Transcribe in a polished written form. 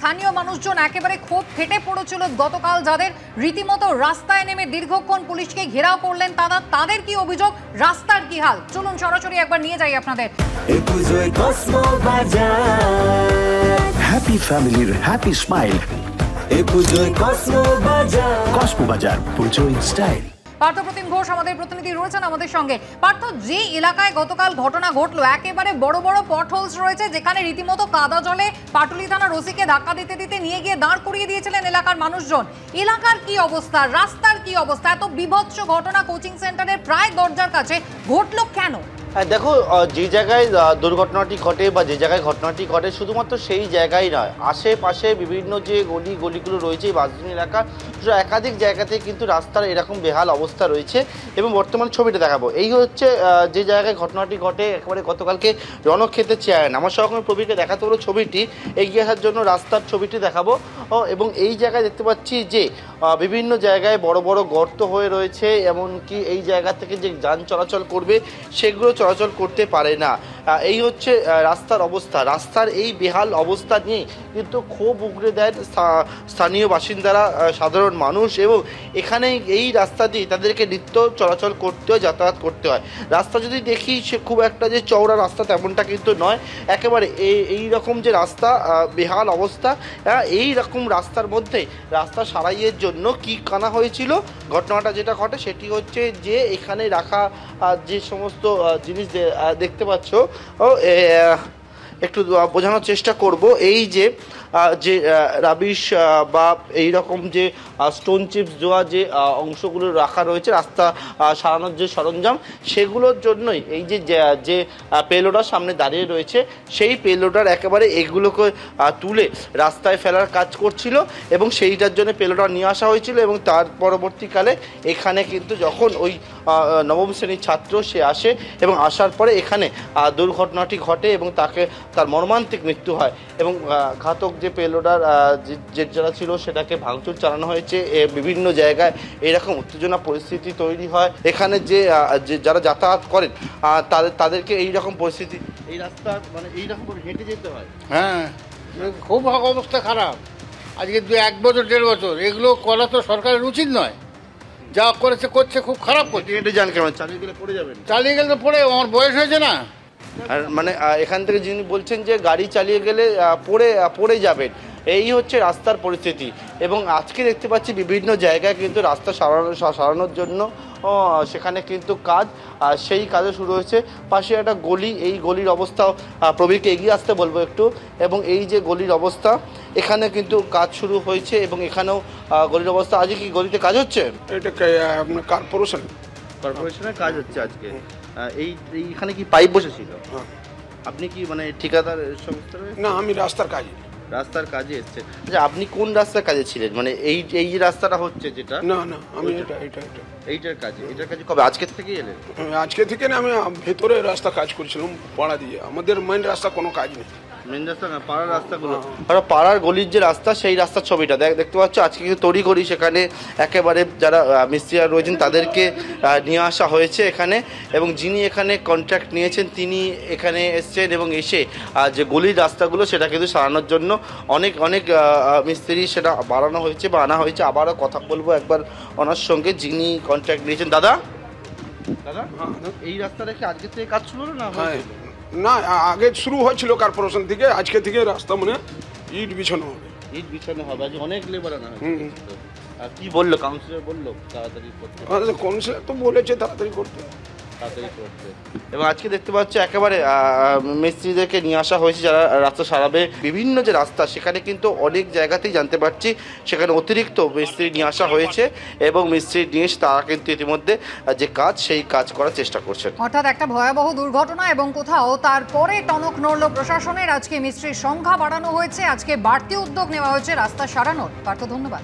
স্থানীয় মানুষজন একেবারে ক্ষোভ ফেটে পড়েছিল গতকাল, যাদের রীতিমতো রাস্তায় নেমে দীর্ঘক্ষণ পুলিশকে ঘেরাও করলেন তাদের কি অভিযোগ, রাস্তার কি হাল, চলুন সরাসরি একবার নিয়ে যাই আপনাদের। হ্যাপি ফ্যামিলির হ্যাপি স্মাইল, কসমো বাজার, পুজোয় স্টাইল। পার্থপ্রতিম ঘোষ আমাদের প্রতিনিধি রয়েছেন আমাদের সঙ্গে। পার্থ, যে এলাকায় গতকাল ঘটনা ঘটলো, একেবারে বড় বড় পটহোলস রয়েছে, যেখানে রীতিমতো কাদা জলে পাটুলি থানার ওসিকে ধাক্কা দিতে দিতে নিয়ে গিয়ে দাঁড় করিয়ে দিয়েছিলেন এলাকার মানুষজন। এলাকার কি অবস্থা, রাস্তার কি অবস্থা? এত বিভৎস ঘটনা কোচিং সেন্টারের প্রায় দরজার কাছে ঘটলো কেন? দেখো, যে জায়গায় দুর্ঘটনাটি ঘটে বা যে জায়গায় ঘটনাটি ঘটে শুধুমাত্র সেই জায়গায় নয়, আশেপাশে বিভিন্ন যে গলিগুলো রয়েছে এই বাসজনী এলাকা, একাধিক জায়গাতে কিন্তু রাস্তার এরকম বেহাল অবস্থা রয়েছে। এবং বর্তমান ছবিটা দেখাবো, এই হচ্ছে যে জায়গায় ঘটনাটি ঘটে একেবারে গতকালকে রণক্ষেত্রের চেয়ারেন। আমার সহকর্মী প্রবীরকে দেখাতে হলো ছবিটি, এগিয়ে আসার জন্য রাস্তার ছবিটি দেখাবো। এবং এই জায়গায় দেখতে পাচ্ছি যে বিভিন্ন জায়গায় বড় বড় গর্ত হয়ে রয়েছে, এমনকি এই জায়গা থেকে যে যান চলাচল করবে সেগুলো চলাচল করতে পারে না। এই হচ্ছে রাস্তার অবস্থা। রাস্তার এই বেহাল অবস্থা নিয়ে কিন্তু ক্ষোভ উগরে দেয় স্থানীয় বাসিন্দারা, সাধারণ মানুষ। এবং এখানে এই রাস্তা দিয়ে তাদেরকে নিত্য চলাচল করতে হয়, যাতায়াত করতে হয়। রাস্তা যদি দেখি সে খুব একটা যে চওড়া রাস্তা তেমনটা কিন্তু নয়, একেবারে এই রকম যে রাস্তা, বেহাল অবস্থা। এই রকম রাস্তার মধ্যে রাস্তা সারাইয়ের জন্য কি কানা হয়েছিল, ঘটনাটা যেটা ঘটে সেটি হচ্ছে যে এখানে রাখা যে সমস্ত জিনিস দেখতে পাচ্ছ, একটু বোঝানোর চেষ্টা করব। এই যে রাবিশ বা এই রকম যে স্টোন চিপস দেওয়া যে অংশগুলো রাখা রয়েছে, রাস্তা সারানোর যে সরঞ্জাম, সেগুলোর জন্যই এই যে পেলোডার সামনে দাঁড়িয়ে রয়েছে, সেই পেলোডার একেবারে এগুলোকে তুলে রাস্তায় ফেলার কাজ করছিল। এবং সেইটার জন্য পেলোডার নিয়ে আসা হয়েছিল। এবং তার পরবর্তীকালে এখানে কিন্তু যখন ওই নবম শ্রেণীর ছাত্র সে আসে এবং আসার পরে এখানে দুর্ঘটনাটি ঘটে এবং তার মর্মান্তিক মৃত্যু হয়। এবং ঘাতক যে পেলোডার যারা ছিল সেটাকে ভাঙচুর চালানো হয়েছে। বিভিন্ন জায়গায় এরকম উত্তেজনা পরিস্থিতি তৈরি হয়। এখানে যে যারা যাতায়াত করেন তাদেরকে এই রকম পরিস্থিতি, এই রাস্তা মানে এইরকম হেঁটে যেতে হয়। হ্যাঁ, খুব অবস্থা খারাপ। আজকে 1 বছর 1.5 বছর এগুলো করা তো সরকারের উচিত নয়। যা করছে খুব খারাপ করছে। হেঁটে যান কেন? চালিয়ে গেলে পড়ে যাবেন। চালিয়ে গেলে তো পড়ে, আমার বয়স হয়েছে না। আর মানে এখান থেকে যিনি বলছেন যে গাড়ি চালিয়ে গেলে পড়ে যাবেন, এই হচ্ছে রাস্তার পরিস্থিতি। এবং আজকে দেখতে পাচ্ছি বিভিন্ন জায়গায় কিন্তু রাস্তা সারানোর জন্য সেখানে কিন্তু কাজ, সেই কাজও শুরু হয়েছে। পাশে একটা গলি, এই গলির অবস্থাও প্রবীরকে এগিয়ে আসতে বলবো একটু। এবং এই যে গলির অবস্থা, এখানে কিন্তু কাজ শুরু হয়েছে এবং এখানেও গলির অবস্থা। আজকে কি গলিতে কাজ হচ্ছে? এটা আপনার কর্পোরেশনের কাজ হচ্ছে আজকে। এইখানে কি পাইপ বসেছিল? আপনি কি মানে ঠিকাদার সংস্থা? না, আমি রাস্তার কাজে এসছে। আচ্ছা, আপনি কোন রাস্তার কাজে ছিলেন? মানে এই যে রাস্তাটা হচ্ছে যেটা? না, আমি এইটার কাজে কবে? আজকের থেকে এলেন? আজকে থেকে না, আমি ভেতরে রাস্তা কাজ করছিলাম পাড়া দিয়ে। আমাদের মেইন রাস্তা কোনো কাজ নেই। মেন রাস্তা না, পাড়ার রাস্তাগুলো, পাড়ার গলির যে রাস্তা, সেই রাস্তার ছবিটা দেখতে পাচ্ছ। আজকে কিন্তু তড়িঘড়ি সেখানে একেবারে যারা মিস্ত্রিরা রয়েছেন তাদেরকে নিয়ে আসা হয়েছে এখানে। এবং যিনি এখানে কন্ট্রাক্ট নিয়েছেন তিনি এখানে এসছেন এবং এসে যে গলির রাস্তাগুলো সেটা কিন্তু সারানোর জন্য অনেক মিস্ত্রি সেটা বাড়ানো হয়েছে বা আনা হয়েছে। আবারও কথা বলবো একবার ওনার সঙ্গে, যিনি কন্ট্রাক্ট নিয়েছেন। দাদা, এই রাস্তা রেখে আজকে থেকে কাজ শুরু হলো না? না, আগে শুরু হয়েছিল কর্পোরেশন থেকে। আজকে থেকে রাস্তা মানে ইট বিছানো হবে। আজ অনেক লেবার আনা হয়েছে। কি বললো কাউন্সিলর? বললো তাড়াতাড়ি করতে। কাউন্সিলর তো বলেছে তাড়াতাড়ি করতে। এবং আজকে দেখতে পাচ্ছি একেবারে মিস্ত্রিদেরকে নিয়ে আসা হয়েছে যারা রাস্তা সারাবে। বিভিন্ন যে রাস্তা সেখানে কিন্তু অনেক জায়গাতেই জানতে পারছি সেখানে অতিরিক্ত মিস্ত্রি নিয়ে আসা হয়েছে এবং মিস্ত্রি নিয়ে তারা কিন্তু ইতিমধ্যে যে কাজ সেই কাজ করার চেষ্টা করছেন। অর্থাৎ একটা ভয়াবহ দুর্ঘটনা এবং কোথাও তারপরে টনক নড়ল প্রশাসনের। আজকে মিস্ত্রির সংখ্যা বাড়ানো হয়েছে, আজকে বাড়তি উদ্যোগ নেওয়া হয়েছে রাস্তা সারানোর। পার্থ, ধন্যবাদ।